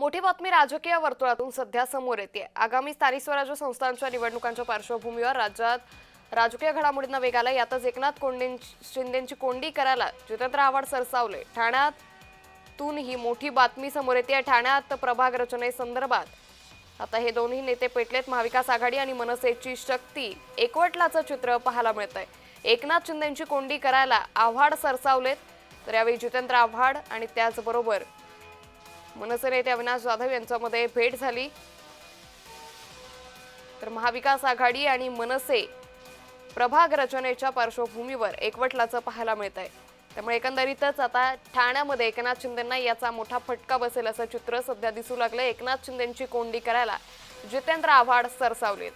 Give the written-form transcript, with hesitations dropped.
मोठी बातमी राजकीय वर्तुळातून सध्या समोर येते। आगामी स्थानिक स्वराज्य संस्थांच्या निवडणुकांच्या पार्श्वभूमीवर राज्यात राजकीय घडामोडींना वेग आला। यातच एकनाथ शिंदेंची कोंडी करायला जितेंद्र आव्हाड सरसावले। ठाण्यातून ही मोठी बातमी समोर येते। ठाण्यात प्रभाग रचनेसंदर्भात आता हे दोन्ही नेते पेटलेत। महाविकास आघाडी आणि मनसेची शक्ती एकवटल्याचं चित्र पाहायला मिळतंय। एकनाथ शिंदेंची कोंडी करायला आव्हाड सरसावलेत, तर यावेळी जितेंद्र आव्हाड आणि त्याचबरोबर मनसे नेते अविनाश जाधव यांच्यामध्ये भेट झाली। तर महाविकास आघाडी आणि मनसे प्रभाग रचनेच्या पार्श्वभूमीवर एकवटल्याचं पाहायला मिळतंय। त्यामुळे एकंदरीतच आता ठाण्यामध्ये एकनाथ शिंदेंना याचा मोठा फटका बसेल असं चित्र सध्या दिसू लागलंय। एकनाथ शिंदेंची कोंडी करायला जितेंद्र आव्हाड सरसावलेत।